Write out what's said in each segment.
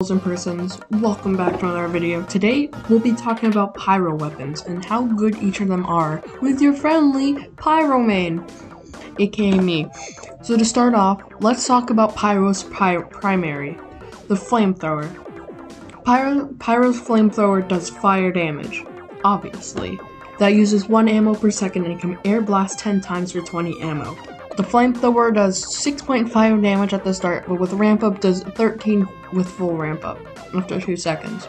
And persons, welcome back to another video. Today we'll be talking about pyro weapons and how good each of them are with your friendly pyro main, aka me. So to start off, let's talk about pyro's primary, the flamethrower. Pyro's flamethrower does fire damage, obviously. That uses 1 ammo per second and can air blast 10 times for 20 ammo. The flamethrower does 6.5 damage at the start, but with ramp up does 13 with full ramp up after 2 seconds.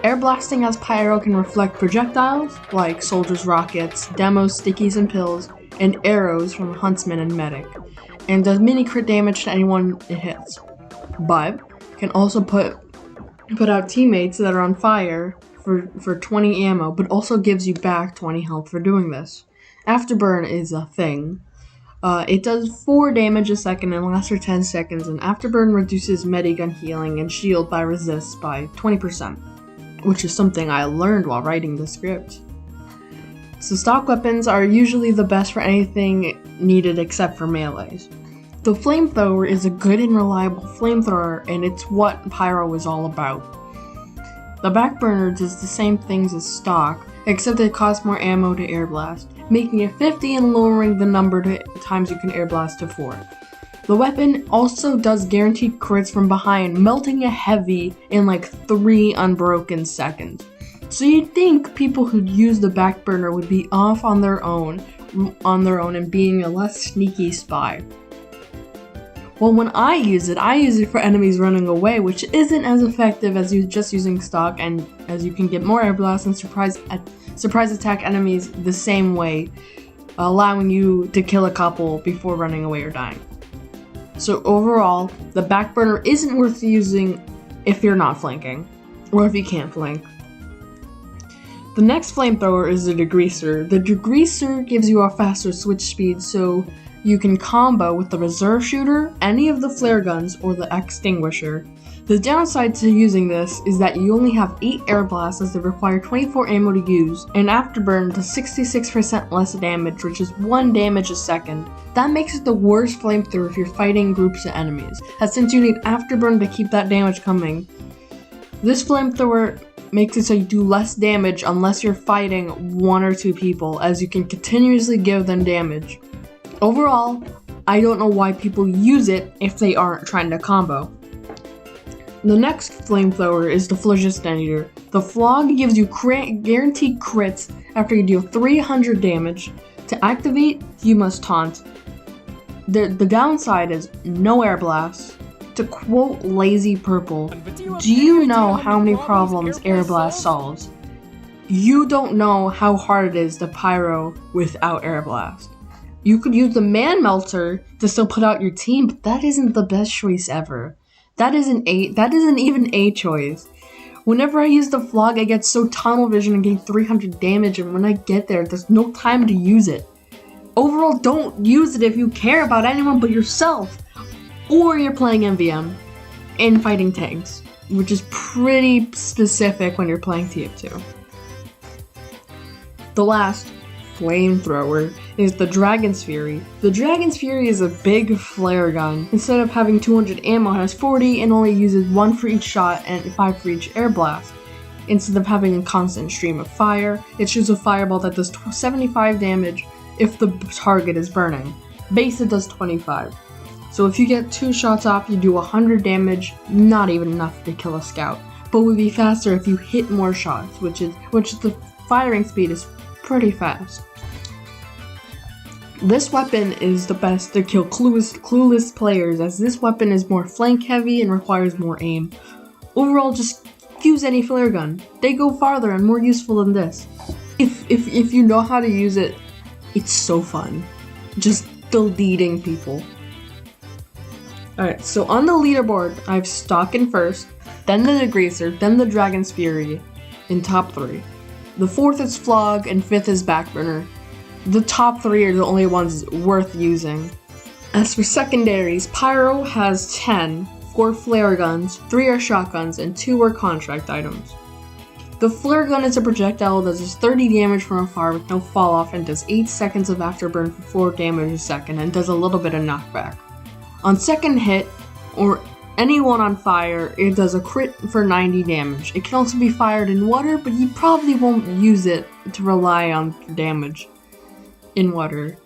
Air blasting as pyro can reflect projectiles like soldiers' rockets, demos, stickies and pills, and arrows from huntsman and medic, and does mini crit damage to anyone it hits. But can also put out teammates that are on fire for 20 ammo, but also gives you back 20 health for doing this. Afterburn is a thing. It does 4 damage a second and lasts for 10 seconds, and Afterburn reduces medigun healing and shield by resist by 20%, which is something I learned while writing the script. So stock weapons are usually the best for anything needed except for melees. The flamethrower is a good and reliable flamethrower, and it's what pyro is all about. The backburner does the same things as stock, except it costs more ammo to air blast, making it 50 and lowering the number of times you can air blast to 4. The weapon also does guaranteed crits from behind, melting a heavy in like 3 unbroken seconds. So you'd think people who'd use the backburner would be off on their own and being a less sneaky spy. Well, when I use it for enemies running away, which isn't as effective as just using stock, and as you can get more air blasts and surprise attack enemies the same way, allowing you to kill a couple before running away or dying. So overall, the backburner isn't worth using if you're not flanking, or if you can't flank. The next flamethrower is the Degreaser. The Degreaser gives you a faster switch speed, so you can combo with the reserve shooter, any of the flare guns, or the Extinguisher. The downside to using this is that you only have 8 air blasts as they require 24 ammo to use, and Afterburn does 66% less damage, which is 1 damage a second. That makes it the worst flamethrower if you're fighting groups of enemies, as since you need Afterburn to keep that damage coming. This flamethrower makes it so you do less damage unless you're fighting 1 or 2 people, as you can continuously give them damage. Overall, I don't know why people use it if they aren't trying to combo. The next flamethrower is the Detonator. The Flog gives you guaranteed crits after you deal 300 damage. To activate, you must taunt. The downside is no air blasts. To quote Lazy Purple, do you know how many problems air blast solves? You don't know how hard it is to pyro without air blast. You could use the Man Melter to still put out your team, but that isn't the best choice ever. That isn't even a choice. Whenever I use the Flog, I get so tunnel vision and gain 300 damage, and when I get there, there's no time to use it. Overall, don't use it if you care about anyone but yourself, or you're playing MVM and fighting tanks, which is pretty specific when you're playing TF2. The last flamethrower is the Dragon's Fury. The Dragon's Fury is a big flare gun. Instead of having 200 ammo, it has 40 and only uses 1 for each shot and 5 for each air blast. Instead of having a constant stream of fire, it shoots a fireball that does 75 damage if the target is burning. Base, it does 25. So if you get 2 shots off, you do 100 damage, not even enough to kill a scout, but would be faster if you hit more shots, which the firing speed is pretty fast. This weapon is the best to kill clueless players, as this weapon is more flank heavy and requires more aim. Overall, just use any flare gun. They go farther and more useful than this. If you know how to use it, it's so fun. Just deleting people. Alright, so on the leaderboard, I have stock in first, then the Degreaser, then the Dragon's Fury in top 3. The 4th is Flog, and 5th is Backburner. The top 3 are the only ones worth using. As for secondaries, Pyro has 10, 4 flare guns, 3 are shotguns, and 2 are contract items. The flare gun is a projectile that does 30 damage from afar with no fall off and does 8 seconds of afterburn for 4 damage a second and does a little bit of knockback. On second hit, or anyone on fire, it does a crit for 90 damage. It can also be fired in water, but you probably won't use it to rely on damage in water.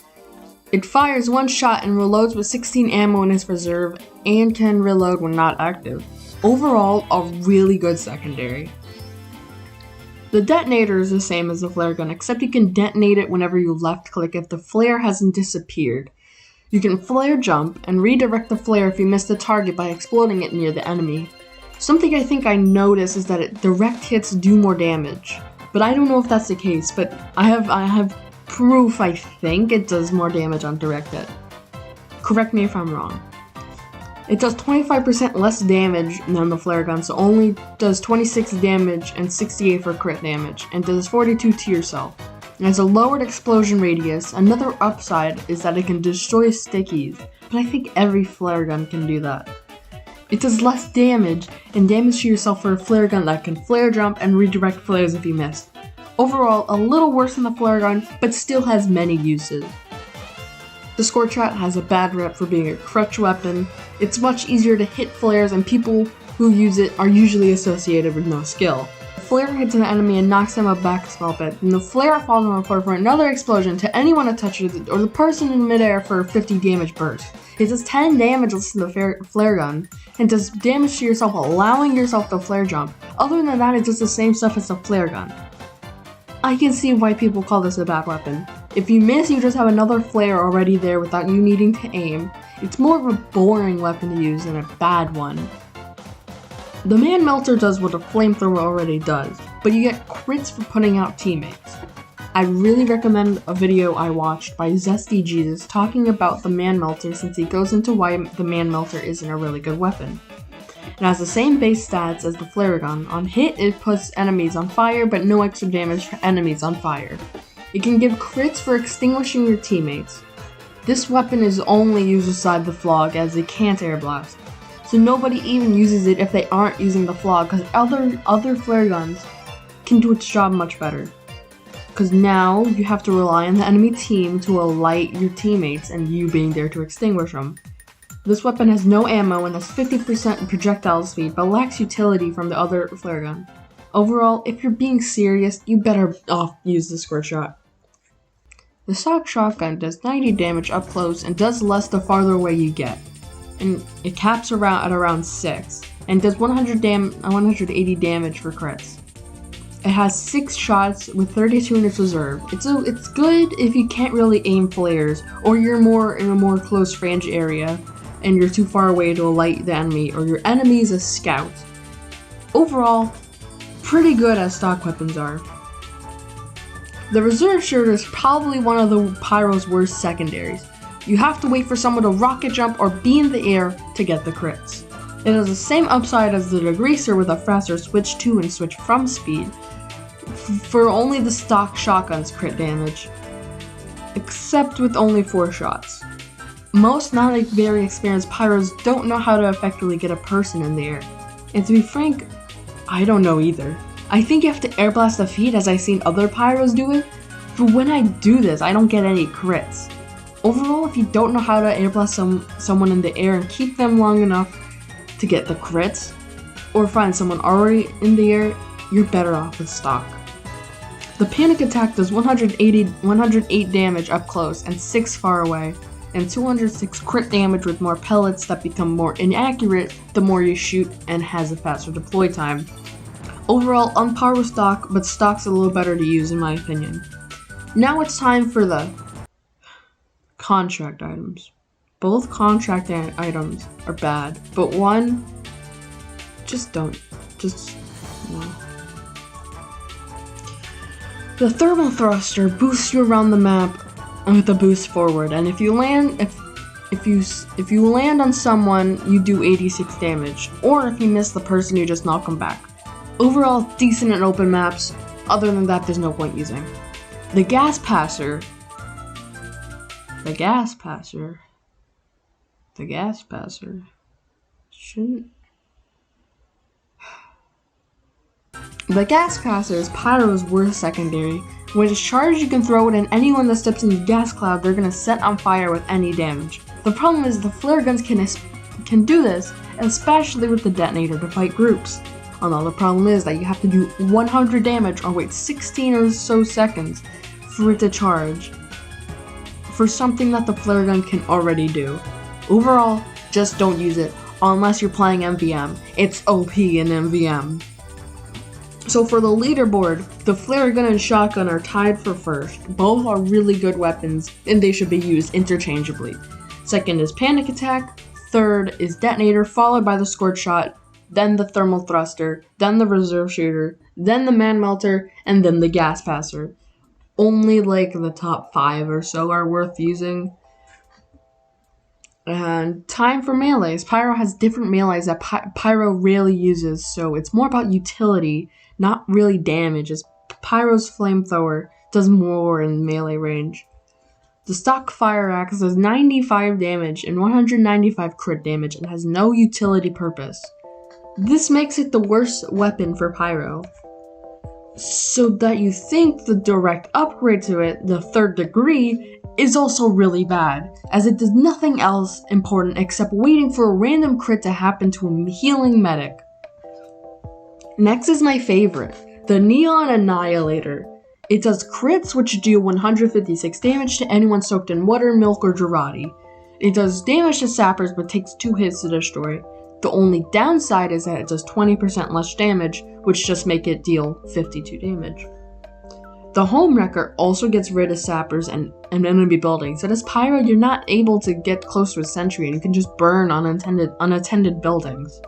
It fires one shot and reloads with 16 ammo in its reserve and can reload when not active. Overall, a really good secondary. The detonator is the same as the flare gun, except you can detonate it whenever you left click if the flare hasn't disappeared. You can flare jump and redirect the flare if you miss the target by exploding it near the enemy. Something I think I noticed is that direct hits do more damage, but I don't know if that's the case, but I have proof I think it does more damage on direct hit. Correct me if I'm wrong. It does 25% less damage than the flare gun, so only does 26 damage and 68 for crit damage, and does 42 to yourself. It has a lowered explosion radius. Another upside is that it can destroy stickies, but I think every flare gun can do that. It does less damage and damage to yourself for a flare gun that can flare jump and redirect flares if you missed. Overall, a little worse than the flare gun, but still has many uses. The Scorchat has a bad rep for being a crutch weapon. It's much easier to hit flares, and people who use it are usually associated with no skill. The flare hits an enemy and knocks them back a small bit, and the flare falls on the floor for another explosion to anyone that touches it, or the person in midair for a 50 damage burst. It does 10 damage less than the flare gun, and does damage to yourself, allowing yourself to flare jump. Other than that, it does the same stuff as the flare gun. I can see why people call this a bad weapon. If you miss, you just have another flare already there without you needing to aim. It's more of a boring weapon to use than a bad one. The Man Melter does what a Flamethrower already does, but you get crits for putting out teammates. I really recommend a video I watched by Zesty Jesus talking about the Man Melter, since he goes into why the Man Melter isn't a really good weapon. It has the same base stats as the flare gun. On hit, it puts enemies on fire, but no extra damage for enemies on fire. It can give crits for extinguishing your teammates. This weapon is only used beside the Flog, as it can't air blast. So nobody even uses it if they aren't using the Flog, because other flare guns can do its job much better. Because now you have to rely on the enemy team to alight your teammates and you being there to extinguish them. This weapon has no ammo and has 50% projectile speed, but lacks utility from the other flare gun. Overall, if you're being serious, you better use the squirt shot. The stock shotgun does 90 damage up close and does less the farther away you get. And it caps at around 6, and does 180 damage for crits. It has 6 shots with 32 in its reserve. It's good if you can't really aim flares, or you're more in a more close range area, and you're too far away to alight the enemy, or your enemy is a scout. Overall, pretty good as stock weapons are. The reserve shooter is probably one of the Pyro's worst secondaries. You have to wait for someone to rocket jump or be in the air to get the crits. It has the same upside as the Degreaser with a faster switch to and switch from speed, for only the stock shotgun's crit damage, except with only 4 shots. Most not very experienced Pyros don't know how to effectively get a person in the air, and to be frank, I don't know either. I think you have to air blast the feet, as I've seen other Pyros do it, but when I do this, I don't get any crits. Overall, if you don't know how to air blast someone in the air and keep them long enough to get the crits, or find someone already in the air, you're better off with stock. The panic attack does 108 damage up close and 6 far away, and 206 crit damage with more pellets that become more inaccurate the more you shoot, and has a faster deploy time. Overall, on par with stock, but stock's a little better to use in my opinion. Now it's time for the contract items. Both contract items are bad, but one, no. The thermal thruster boosts you around the map with a boost forward, and if you land on someone, you do 86 damage, or if you miss the person, you just knock them back. Overall, decent in open maps. Other than that, there's no point using. The gas passer shouldn't. The gas passer is Pyro's worst secondary. When it's charged, you can throw it, and anyone that steps in the gas cloud, they're gonna set on fire with any damage. The problem is the flare guns can can do this, especially with the Detonator to fight groups. Another problem is that you have to do 100 damage or wait 16 or so seconds for it to charge, for something that the flare gun can already do. Overall, just don't use it unless you're playing MVM. It's OP in MVM. So for the leaderboard, the flare gun and shotgun are tied for first. Both are really good weapons and they should be used interchangeably. Second is Panic Attack, third is Detonator, followed by the Scorch Shot, then the Thermal Thruster, then the Reserve Shooter, then the Man Melter, and then the Gas Passer. Only like the top 5 or so are worth using. And time for melees. Pyro has different melees that Pyro rarely uses, so it's more about utility, not really damage, as Pyro's Flamethrower does more in melee range. The stock Fire Axe does 95 damage and 195 crit damage and has no utility purpose. This makes it the worst weapon for Pyro. So that you think the direct upgrade to it, the 3rd degree, is also really bad, as it does nothing else important except waiting for a random crit to happen to a healing medic. Next is my favorite, the Neon Annihilator. It does crits which deal 156 damage to anyone soaked in water, milk, or Girardi. It does damage to sappers but takes 2 hits to destroy. The only downside is that it does 20% less damage, which just make it deal 52 damage. The Home Wrecker also gets rid of sappers and enemy buildings, so as Pyro you're not able to get close to a sentry and you can just burn unattended buildings.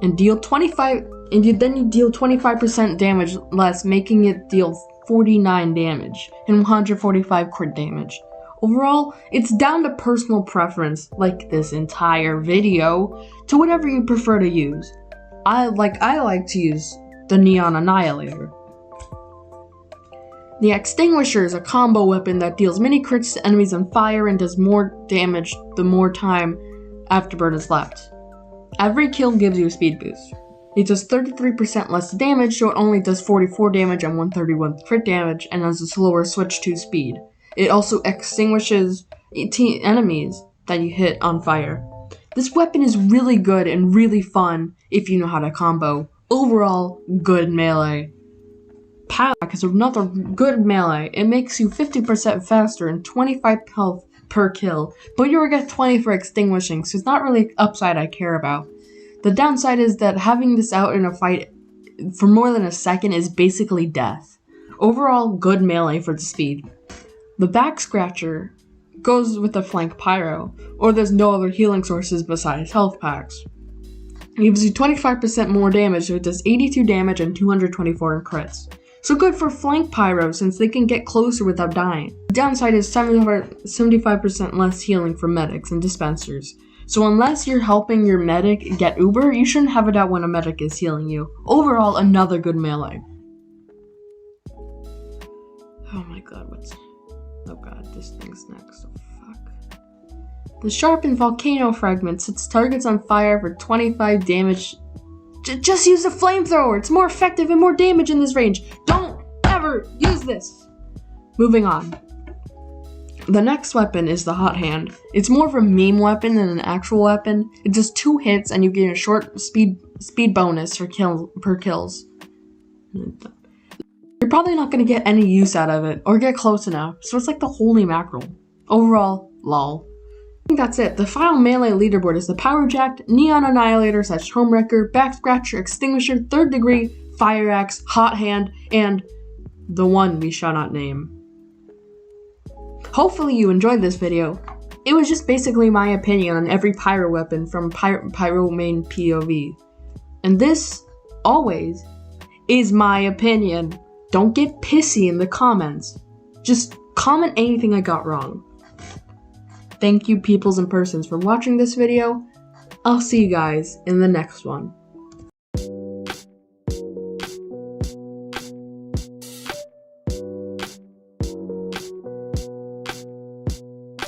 And deal 25 and you deal 25% damage less, making it deal 49 damage and 145 crit damage. Overall, it's down to personal preference, like this entire video, to whatever you prefer to use. I like to use the Neon Annihilator. The Extinguisher is a combo weapon that deals many crits to enemies on fire and does more damage the more time afterburn is left. Every kill gives you a speed boost. It does 33% less damage, so it only does 44 damage and 131 crit damage, and has a slower switch to speed. It also extinguishes enemies that you hit on fire. This weapon is really good and really fun if you know how to combo. Overall, good melee. Pyro is another good melee. It makes you 50% faster and 25 health per kill, but you will get 20 for extinguishing, so it's not really upside I care about. The downside is that having this out in a fight for more than a second is basically death. Overall, good melee for the speed. The Back Scratcher goes with the flank Pyro, or there's no other healing sources besides health packs. It gives you 25% more damage, so it does 82 damage and 224 in crits. So good for flank Pyro since they can get closer without dying. The downside is 75% less healing for medics and dispensers. So unless you're helping your medic get Uber, you shouldn't have it out when a medic is healing you. Overall, another good melee. Oh my god, oh god, this thing's next, oh fuck. The Sharpened Volcano Fragment sets targets on fire for 25 damage. Just use the Flamethrower, it's more effective and more damage in this range. Don't ever use this! Moving on. The next weapon is the Hot Hand. It's more of a meme weapon than an actual weapon. It does 2 hits and you get a short speed bonus per kills. You're probably not going to get any use out of it or get close enough, so it's like the holy mackerel. Overall, lol. I think that's it. The final melee leaderboard is the Power Jacked, Neon Annihilator / Home Wrecker, Back Scratcher, Extinguisher, 3rd Degree, Fire Axe, Hot Hand, and the one we shall not name. Hopefully you enjoyed this video. It was just basically my opinion on every Pyro weapon from Pyro main POV. And this, always, is my opinion. Don't get pissy in the comments. Just comment anything I got wrong. Thank you peoples and persons for watching this video. I'll see you guys in the next one.